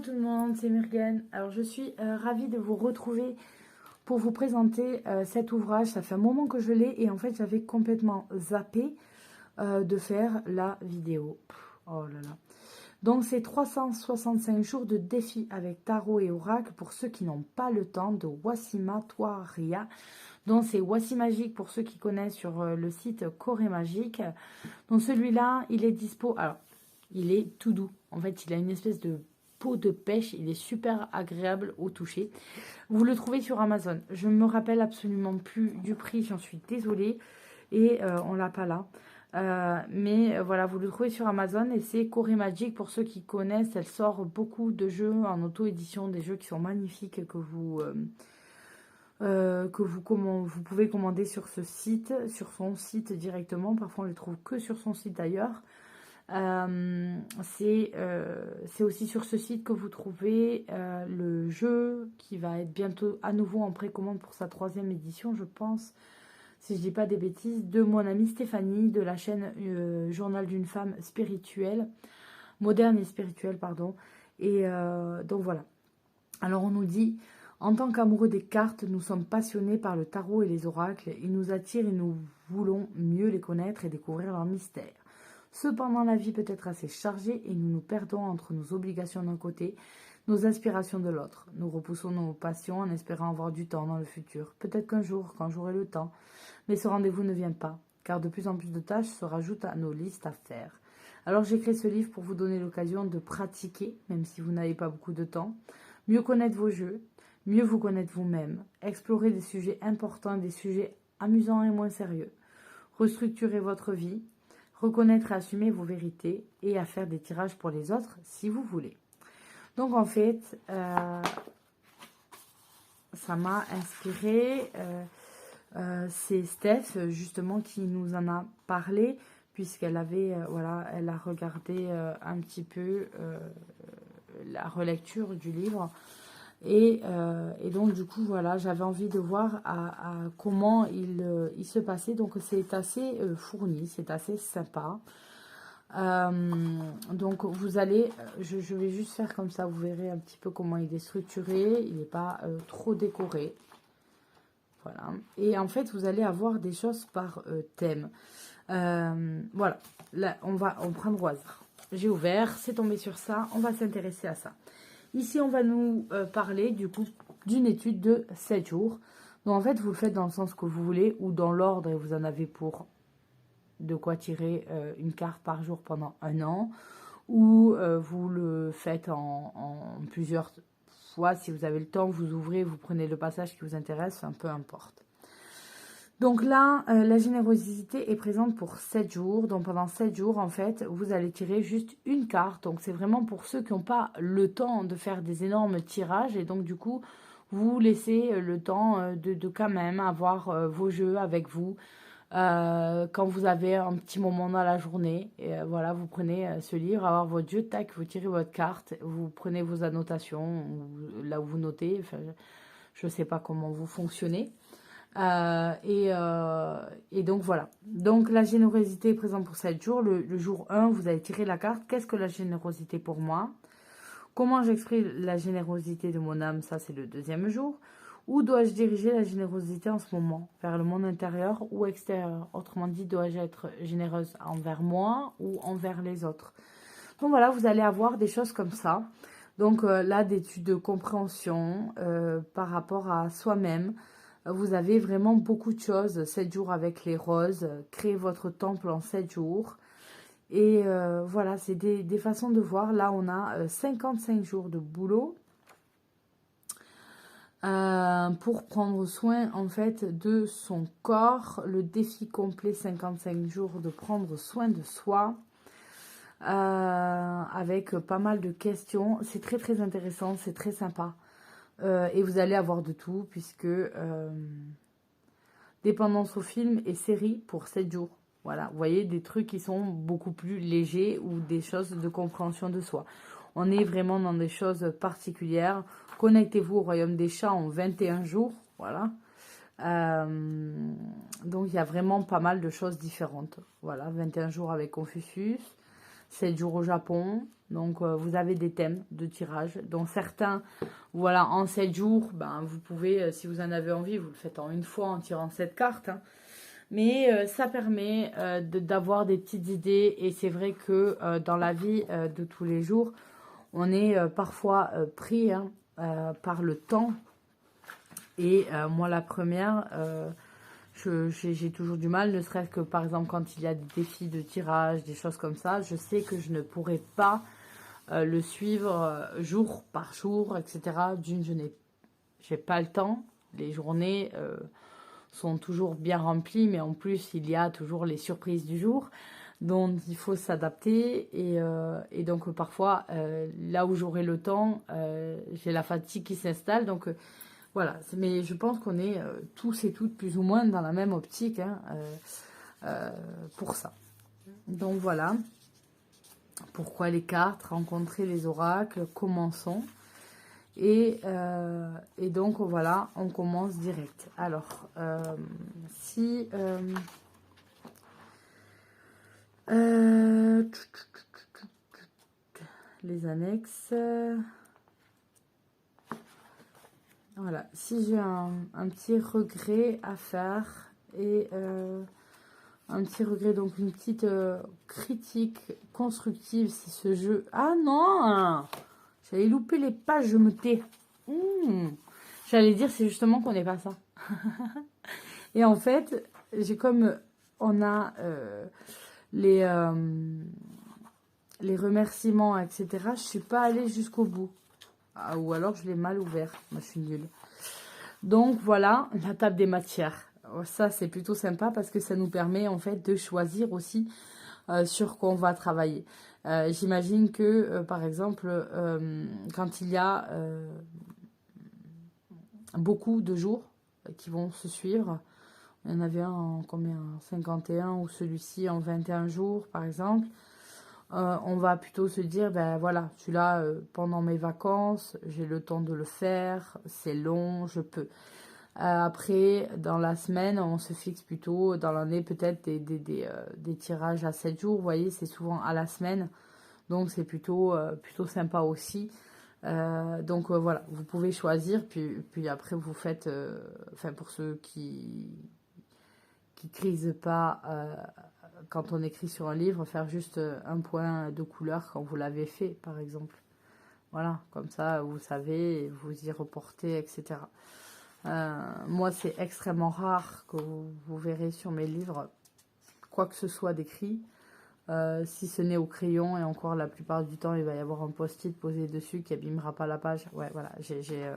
tout le monde, c'est Murgane. Alors je suis ravie de vous retrouver pour vous présenter cet ouvrage. Ça fait un moment que je l'ai et en fait j'avais complètement zappé de faire la vidéo. Oh là là. Donc c'est 365 jours de défi avec tarot et oracle pour ceux qui n'ont pas le temps de Wassima Touaria. Donc c'est Wassimagique pour ceux qui connaissent sur le site Corée Magique. Donc celui-là, il est dispo. Alors, il est tout doux. En fait, il a une espèce de peau de pêche. Il est super agréable au toucher. Vous le trouvez sur Amazon. Je ne me rappelle absolument plus du prix. J'en suis désolée. Et on l'a pas là. Mais voilà, vous le trouvez sur Amazon. Et c'est Corée Magic. Pour ceux qui connaissent, elle sort beaucoup de jeux en auto-édition. Des jeux qui sont magnifiques que vous pouvez commander sur ce site, sur son site directement. Parfois, on ne les trouve que sur son site d'ailleurs. C'est aussi sur ce site que vous trouvez le jeu qui va être bientôt à nouveau en précommande pour sa 3e édition, je pense, si je dis pas des bêtises, de mon amie Stéphanie de la chaîne Journal d'une femme spirituelle, moderne et spirituelle, pardon. Et donc voilà. Alors on nous dit, en tant qu'amoureux des cartes, nous sommes passionnés par le tarot et les oracles. Ils nous attirent et nous voulons mieux les connaître et découvrir leurs mystères. Cependant, la vie peut être assez chargée et nous nous perdons entre nos obligations d'un côté, nos aspirations de l'autre. Nous repoussons nos passions en espérant avoir du temps dans le futur. Peut-être qu'un jour, quand j'aurai le temps. Mais ce rendez-vous ne vient pas, car de plus en plus de tâches se rajoutent à nos listes à faire. Alors j'ai créé ce livre pour vous donner l'occasion de pratiquer, même si vous n'avez pas beaucoup de temps, mieux connaître vos jeux, mieux vous connaître vous-même, explorer des sujets importants, des sujets amusants et moins sérieux, restructurer votre vie, reconnaître et assumer vos vérités et à faire des tirages pour les autres si vous voulez. Donc en fait, ça m'a inspiré. C'est Steph justement qui nous en a parlé puisqu'elle avait, voilà, elle a regardé un petit peu la relecture du livre. Et donc du coup voilà, j'avais envie de voir comment il se passait. Donc c'est assez fourni, c'est assez sympa. Donc vous allez, je vais juste faire comme ça, vous verrez un petit peu comment il est structuré. Il n'est pas trop décoré. Voilà. Et en fait vous allez avoir des choses par thème. Voilà, là on va prendre au hasard. J'ai ouvert, c'est tombé sur ça, on va s'intéresser à ça. Ici, on va nous parler du coup d'une étude de 7 jours. Donc en fait, vous le faites dans le sens que vous voulez ou dans l'ordre et vous en avez pour de quoi tirer une carte par jour pendant 1 an. Ou vous le faites en plusieurs fois. Si vous avez le temps, vous ouvrez, vous prenez le passage qui vous intéresse, un peu importe. Donc là, la générosité est présente pour 7 jours. Donc pendant 7 jours, en fait, vous allez tirer juste une carte. Donc c'est vraiment pour ceux qui n'ont pas le temps de faire des énormes tirages. Et donc du coup, vous laissez le temps de quand même avoir vos jeux avec vous. Quand vous avez un petit moment dans la journée. Et voilà, vous prenez ce livre, avoir votre jeu, tac, vous tirez votre carte. Vous prenez vos annotations, là où vous notez. Enfin, je ne sais pas comment vous fonctionnez. Et donc voilà. Donc la générosité est présente pour 7 jours. Le jour 1, vous allez tirer la carte. Qu'est-ce que la générosité pour moi? Comment j'exprime la générosité de mon âme? Ça, c'est le 2e jour. Où dois-je diriger la générosité en ce moment? Vers le monde intérieur ou extérieur? Autrement dit, dois-je être généreuse envers moi ou envers les autres? Donc voilà, vous allez avoir des choses comme ça. Donc là, d'études de compréhension par rapport à soi-même. Vous avez vraiment beaucoup de choses. 7 jours avec les roses. Créez votre temple en 7 jours. Et voilà, c'est des façons de voir. Là, on a 55 jours de boulot. Pour prendre soin, en fait, de son corps. Le défi complet, 55 jours de prendre soin de soi. Avec pas mal de questions. C'est très, très intéressant. C'est très sympa. Et vous allez avoir de tout puisque dépendance aux films et séries pour 7 jours. Voilà, vous voyez des trucs qui sont beaucoup plus légers ou des choses de compréhension de soi. On est vraiment dans des choses particulières. Connectez-vous au royaume des chats en 21 jours. Voilà. Donc il y a vraiment pas mal de choses différentes. Voilà, 21 jours avec Confucius. 7 jours au Japon. Donc, vous avez des thèmes de tirage, dont certains, voilà, en 7 jours, ben, vous pouvez, si vous en avez envie, vous le faites en une fois en tirant 7 cartes. Hein. Mais ça permet d'avoir des petites idées. Et c'est vrai que dans la vie de tous les jours, on est parfois pris hein, par le temps. Et moi, la première, j'ai toujours du mal, ne serait-ce que par exemple quand il y a des défis de tirage, des choses comme ça, je sais que je ne pourrai pas le suivre jour par jour, etc. D'une, je n'ai pas le temps. Les journées sont toujours bien remplies, mais en plus, il y a toujours les surprises du jour. Donc, il faut s'adapter. Et donc, parfois, là où j'aurai le temps, j'ai la fatigue qui s'installe. Donc, voilà. Mais je pense qu'on est tous et toutes plus ou moins dans la même optique hein, pour ça. Donc, voilà. Pourquoi les cartes, rencontrer les oracles, commençons. Et donc, voilà, on commence direct. Alors, si... les annexes. Voilà, si j'ai un petit regret à faire et un petit regret, donc une petite critique constructive, c'est ce jeu. Ah non! J'allais louper les pages, je me tais. J'allais dire, c'est justement qu'on n'est pas ça. Et en fait, j'ai comme on a les remerciements, etc. Je suis pas allée jusqu'au bout. Ah, ou alors je l'ai mal ouvert. Moi, je suis nulle. Donc, voilà, la table des matières. Ça, c'est plutôt sympa parce que ça nous permet, en fait, de choisir aussi sur quoi on va travailler. J'imagine que, par exemple, quand il y a beaucoup de jours qui vont se suivre, il y en avait un en combien? 51 ou celui-ci en 21 jours, par exemple. On va plutôt se dire, ben voilà, celui-là, pendant mes vacances, j'ai le temps de le faire, c'est long, je peux. Après, dans la semaine, on se fixe plutôt, dans l'année, peut-être des tirages à 7 jours. Vous voyez, c'est souvent à la semaine. Donc, c'est plutôt sympa aussi. Donc, voilà, vous pouvez choisir. Puis après, vous faites, enfin, pour ceux qui crisent pas quand on écrit sur un livre, faire juste un point de couleur quand vous l'avez fait, par exemple. Voilà, comme ça, vous savez, vous y reportez, etc. Moi, c'est extrêmement rare que vous verrez sur mes livres quoi que ce soit d'écrit, si ce n'est au crayon, et encore la plupart du temps, il va y avoir un post-it posé dessus qui abîmera pas la page. Ouais, voilà, j'ai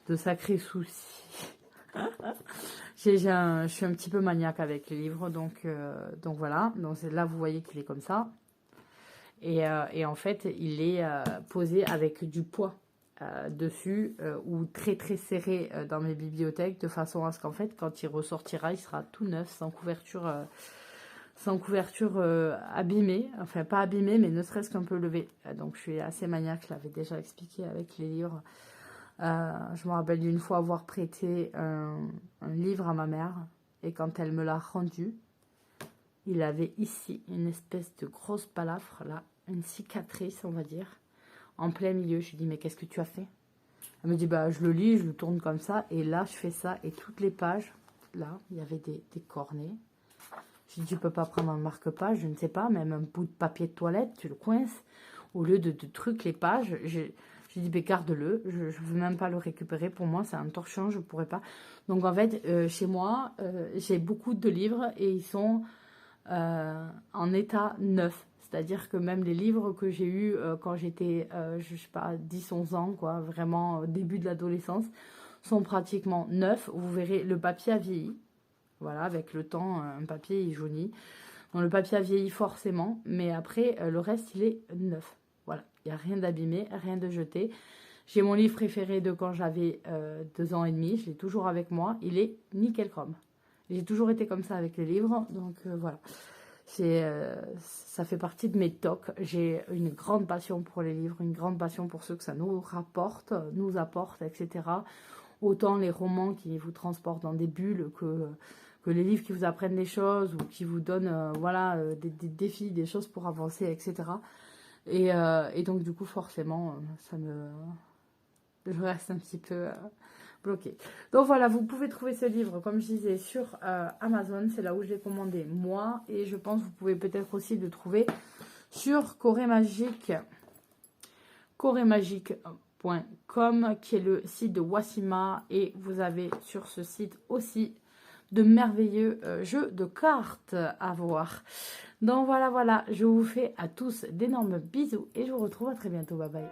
de sacrés soucis. Je suis un petit peu maniaque avec les livres, donc voilà. Donc là, vous voyez qu'il est comme ça. Et en fait, il est posé avec du poids dessus ou très très serré dans mes bibliothèques, de façon à ce qu'en fait, quand il ressortira, il sera tout neuf, sans couverture abîmée. Enfin, pas abîmée, mais ne serait-ce qu'un peu levée. Donc, je suis assez maniaque, je l'avais déjà expliqué avec les livres. Je me rappelle d'une fois avoir prêté un livre à ma mère, et quand elle me l'a rendu, il avait ici une espèce de grosse balafre, là, une cicatrice, on va dire, en plein milieu. Je lui dis, mais qu'est-ce que tu as fait? Elle me dit, bah, je le lis, je le tourne comme ça, et là, je fais ça, et toutes les pages, là, il y avait des cornets. Je lui dis, tu peux pas prendre un marque-page, je ne sais pas, même un bout de papier de toilette, tu le coinces, au lieu de trucs, les pages. J'ai dit, ben, garde-le, je ne veux même pas le récupérer. Pour moi, c'est un torchon, je ne pourrais pas. Donc, en fait, chez moi, j'ai beaucoup de livres et ils sont en état neuf. C'est-à-dire que même les livres que j'ai eus quand j'étais, je sais pas, 10-11 ans, quoi, vraiment début de l'adolescence, sont pratiquement neufs. Vous verrez, le papier a vieilli. Voilà, avec le temps, un papier il jaunit. Donc, le papier a vieilli forcément, mais après, le reste, il est neuf. Voilà, il n'y a rien d'abîmé, rien de jeté. J'ai mon livre préféré de quand j'avais 2 ans et demi. Je l'ai toujours avec moi. Il est nickel chrome. J'ai toujours été comme ça avec les livres. Donc, voilà. Ça fait partie de mes tocs. J'ai une grande passion pour les livres, une grande passion pour ceux que ça nous rapporte, nous apporte, etc. Autant les romans qui vous transportent dans des bulles que les livres qui vous apprennent des choses ou qui vous donnent voilà, des défis, des choses pour avancer, etc. Et donc, du coup, forcément, je reste un petit peu bloquée. Donc, voilà, vous pouvez trouver ce livre, comme je disais, sur Amazon. C'est là où je l'ai commandé, moi. Et je pense que vous pouvez peut-être aussi le trouver sur corémagique.com, qui est le site de Wassima. Et vous avez sur ce site aussi de merveilleux jeux de cartes à voir. Donc voilà, voilà, je vous fais à tous d'énormes bisous et je vous retrouve à très bientôt. Bye bye.